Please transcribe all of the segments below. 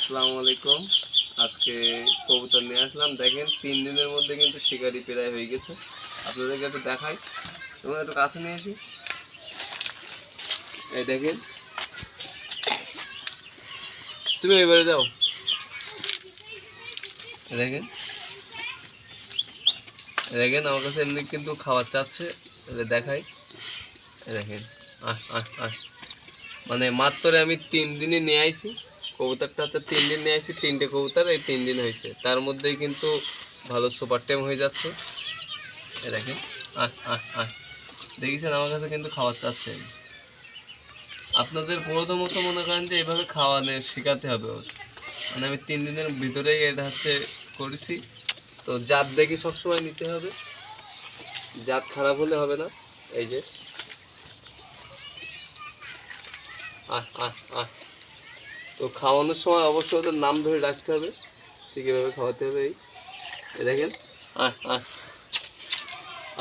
আসসালামু আলাইকুম। আজকে কবুতর নিয়ে আসলাম। দেখেন 3 দিনের মধ্যে কিন্তু শিকারি প্রায় হয়ে গেছে। আপনাদেরকে একটু দেখাই, তোমার একটু কাছে নিয়ে আসি। এই দেখেন, তুমি এবারে যাও। দেখেন দেখেন আমার কাছে এমনি কিন্তু খাবার চাচ্ছে, দেখাই। দেখেন মানে মাত্র আমি 3 দিনে নিয়ে আইছি কবুতরটা। হচ্ছে 3 দিন নিয়ে আইছি, 3টে কবুতর এই 3 দিন হয়েছে, তার মধ্যেই কিন্তু ভালো সুপার টাইম হয়ে যাচ্ছে। দেখেন দেখেছেন আমার কাছে কিন্তু খাবার চাচ্ছে। আপনাদের প্রথমত মনে করেন যে এইভাবে খাওয়ানো শেখাতে হবে ওর। মানে আমি 3 দিনের ভিতরেই এটা হচ্ছে করেছি। তো জাত দেখে সবসময় নিতে হবে, জাত খারাপ হলে হবে না। এই যে তো খাওয়ানোর সময় অবশ্যই ওদের নাম ধরে রাখতে হবে, সে কীভাবে খাওয়াতে হবে। এই দেখেন আহ আহ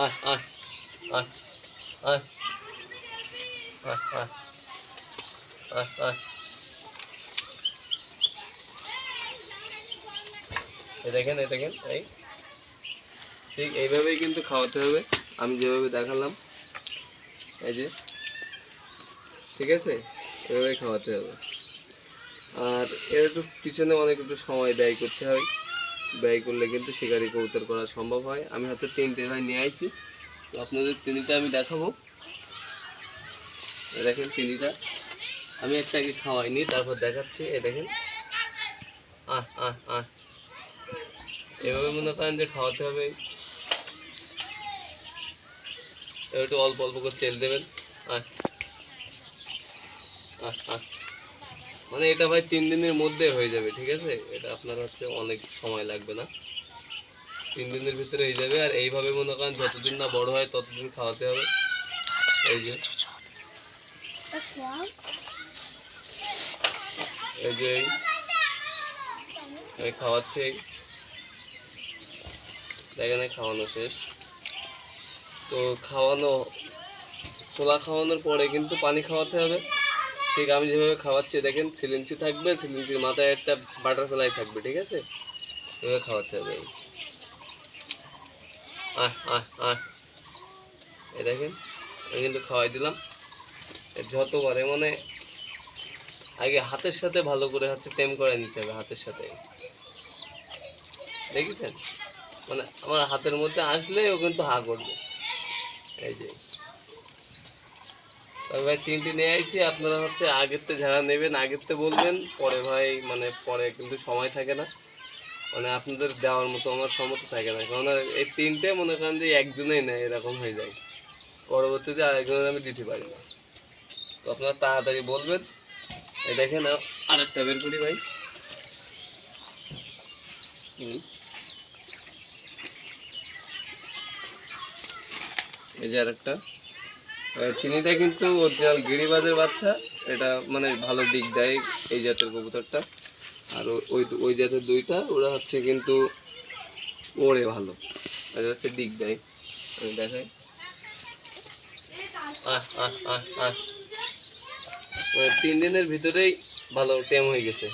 আহ আহ আহ আহ আহ আহ আহ আহ এই দেখেন এই ঠিক এইভাবেই কিন্তু খাওয়াতে হবে, আমি যেভাবে দেখালাম। এই যে ঠিক আছে, এভাবেই খাওয়াতে হবে। আর এর একটু পিছনে অনেক একটু সময় ব্যয় করতে হয়, ব্যয় করলে কিন্তু শিকারি কবুতর করা সম্ভব হয়। আমি হাতে 3টে ভাই নিয়ে আইছি, তো আপনাদের 3টা আমি দেখাবো। দেখেন 3টা আমি একটা আগে খাওয়াইনি, তারপর দেখাচ্ছি। এই দেখেন এভাবে মনে করেন যে খাওয়াতে হবে। একটু অল্প অল্প করে তেল দেবেন। মানে এটা ভাই 3 দিনের মধ্যে হয়ে যাবে, ঠিক আছে? এটা আপনার হচ্ছে অনেক সময় লাগবে না, 3 দিনের ভিতরে হয়ে যাবে। আর এইভাবে মনে করেন যতদিন না বড় হয় ততদিন খাওয়াতে হবে। এই যে এই যে এই খাওয়াচ্ছে, দেখেন খাওয়ানো শেষ। তো ছোলা খাওয়ানোর পরে কিন্তু পানি খাওয়াতে হবে। ঠিক আমি যেভাবে খাওয়াচ্ছি দেখেন, সিলিন্সি থাকবে, সিলিন্সির মাথায় একটা বাটারফ্লাই থাকবে, ঠিক আছে? এভাবে খাওয়াতে হবে। এই দেখেন আমি কিন্তু খাওয়াই দিলাম। যতবারে মানে আগে হাতের সাথে ভালো করে হচ্ছে টেম করে নিতে হবে, হাতের সাথে। দেখেছেন, মানে আমার হাতের মধ্যে আসলে ও কিন্তু হা করবে। এই যে ভাই 3টে নিয়ে আসি, আপনারা হচ্ছে আগেরতে যারা নেবেন আগেরতে বলবেন, পরে ভাই মানে পরে কিন্তু সময় থাকে না, মানে আপনাদের দেওয়ার মতো আমার সমর্থ থাকে না। কারণ এই 3টে মনে করেন যে একজনেই নেয়, এরকম হয়ে যায়, পরবর্তীতে আরেকজনের আমি দিতে পারি না। তো আপনারা তাড়াতাড়ি বলবেন। এই দেখেন আরেকটা বের করি ভাই। এই যে আরেকটা, 3টা কিন্তু অরিজিনাল গিরিবাজের বাচ্চা। এটা মানে ভালো ডিগ দেয় এই জাতের কবুতরটা। আর ওই জাতের 2টা ওরা হচ্ছে কিন্তু ওড়ে ভালো, এটা হচ্ছে ডিগ দেয়। দেখাই 3 দিনের ভিতরেই ভালো টেম হয়ে গেছে।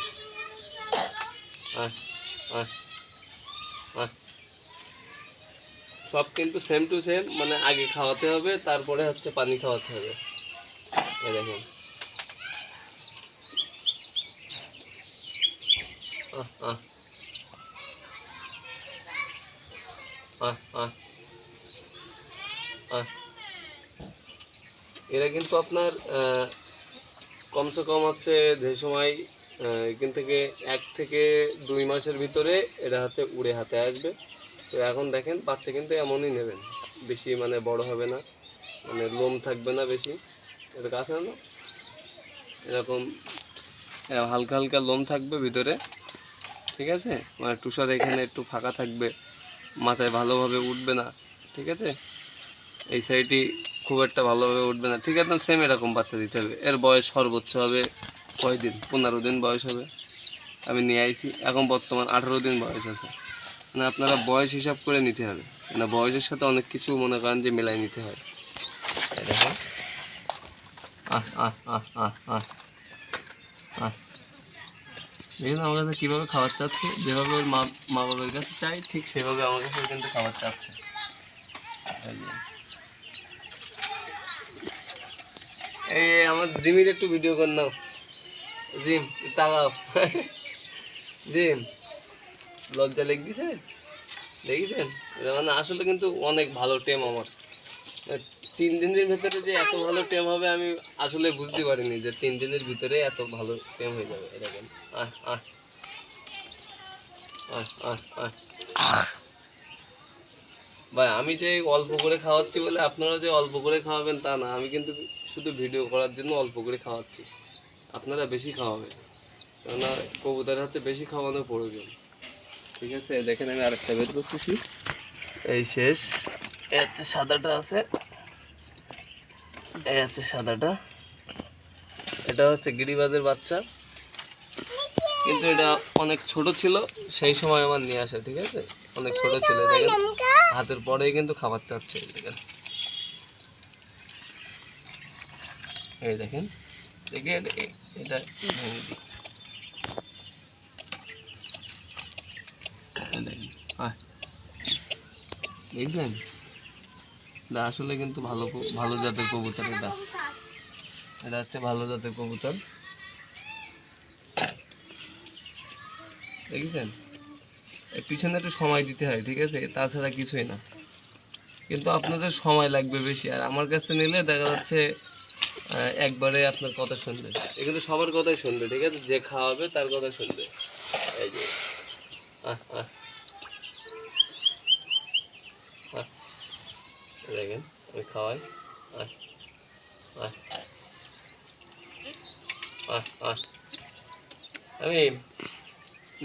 সব কিন্তু সেম টু সেম, মানে আগে খাওয়াতে হবে, তারপরে হচ্ছে পানি খাওয়াতে হবে। এই দেখেন এরা কিন্তু আপনার কমসে কম হচ্ছে যে সময় এখান থেকে 1 থেকে 2 মাসের ভিতরে এরা হচ্ছে উড়ে হাতে আসবে। তো এখন দেখেন বাচ্চা কিন্তু এমনই নেবেন, বেশি মানে বড় হবে না, মানে লোম থাকবে না বেশি। এটা কাছে না, এরকম হালকা হালকা লোম থাকবে ভিতরে, ঠিক আছে? মানে টুসার এখানে একটু ফাঁকা থাকবে, মাথায় ভালোভাবে উঠবে না, ঠিক আছে? এই সাইডটি খুব একটা ভালোভাবে উঠবে না, ঠিক আছে? সেম এরকম বাচ্চা দিতে হবে। এর বয়স সর্বোচ্চ হবে কয়দিন? 15 দিন বয়স হবে। আমি নিয়ে আইছি, এখন বর্তমান 18 দিন বয়স আছে। মানে আপনারা বয়স হিসাব করে নিতে হবে, মানে বয়সের সাথে অনেক কিছু মনে করেন যে মেলাই নিতে হয়। দেখো দেখুন আমার কাছে কীভাবে খাবার চাচ্ছে, যেভাবে ওর মা মা বাবার কাছে চাই ঠিক সেভাবে আমার কাছে কিন্তু খাবার চাচ্ছে। এই আমার জিমির একটু ভিডিও কর নাও, জিম তাকাও। জিম লজ্জা লেগ দিছে, দেখেছেন? এটা মানে আসলে কিন্তু অনেক ভালো টেম আমার। 3 দিনের ভেতরে যে এত ভালো টেম হবে আমি আসলে বুঝতে পারিনি যে 3 দিনের ভিতরে এত ভালো টেম হয়ে যাবে। এরকম আহ আহ আহ আহ আহ ভাই, আমি যে অল্প করে খাওয়াচ্ছি বলে আপনারা যে অল্প করে খাওয়াবেন তা না, আমি কিন্তু শুধু ভিডিও করার জন্য অল্প করে খাওয়াচ্ছি। আপনারা বেশি খাওয়াবেন, কেননা কবুতর হচ্ছে বেশি খাওয়ানো প্রয়োজন। ঠিক আছে, দেখেন আমি আরেকটা বের করতেছি। এই শেষ, এই হচ্ছে সাদাটা আছে, এই হচ্ছে সাদাটা। এটা হচ্ছে গিরিবাজের বাচ্চা, কিন্তু এটা অনেক ছোট ছিল সেই সময় আমার নিয়ে আসা। ঠিক আছে, অনেক ছোট ছিল, দেখেন হাতের পরেই কিন্তু খাবার চাচ্ছে। দেখেন, এই দেখেন, দেখে এটা ভেঙে দিই। দেখছেন, এটা আসলে কিন্তু ভালো ভালো জাতের কবুতর। এটা এটা হচ্ছে ভালো জাতের কবুতর, দেখেছেন? এর পিছনে একটু সময় দিতে হয়, ঠিক আছে, তাছাড়া কিছুই না। কিন্তু আপনাদের সময় লাগবে বেশি, আর আমার কাছে নিলে দেখা যাচ্ছে একবারে আপনার কথা শুনবে। এ কিন্তু সবার কথাই শুনবে, ঠিক আছে, যে খাওয়াবে তার কথা শুনবে। এই যে আহ আহ আহ, দেখেন আমি খাওয়াই। আহ আহ আহ আহ আমি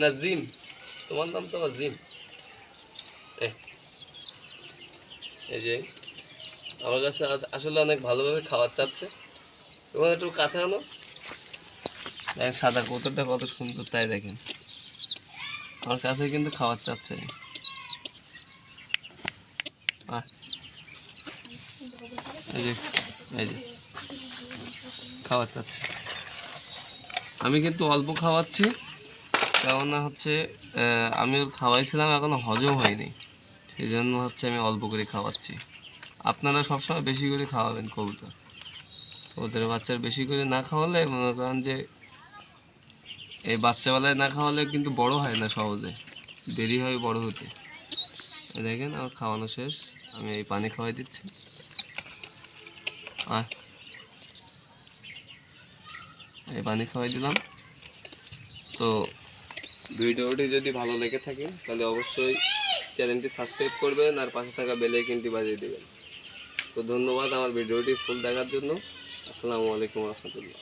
না জিম, তোমার নাম তো আমার জিম। এই যে আমার কাছে আসলে অনেক ভালোভাবে খাবার চাচ্ছে। তোমার একটু কাছে আনো, দেখেন সাদা কবুতরটা কত সুন্দর, তাই দেখেন আমার কাছে কিন্তু খাবার চাচ্ছে। আহ, এই যে এই যে খাবার চাচ্ছে। আমি কিন্তু অল্প খাওয়াচ্ছি, কেননা হচ্ছে আমি ওর খাওয়াইছিলাম, এখনো হজম হয়নি, সেই জন্য হচ্ছে আমি অল্প করে খাওয়াচ্ছি। আপনারা সবসময় বেশি করে খাওয়াবেন কবুতর। ওদের বাচ্চার বেশি করে না খাওয়ালে মনে করেন যে এই বাচ্চাবেলায় না খাওয়ালে কিন্তু বড় হয় না সহজে, দেরি হয় বড় হতে। দেখেন আমার খাওয়ানো শেষ, আমি এই পানি খাওয়াই দিচ্ছি। আহ এই পানি খাওয়াই দিলাম। তো ভিডিওটি যদি ভালো লেগে থাকে তাহলে অবশ্যই চ্যানেলটি সাবস্ক্রাইব করবেন আর পাশে থাকা বেল আইকনটি বাজিয়ে দেবেন। তো ধন্যবাদ আমার ভিডিওটি ফুল দেখার জন্য। আসসালামু আলাইকুম রহমতুল্লাহ।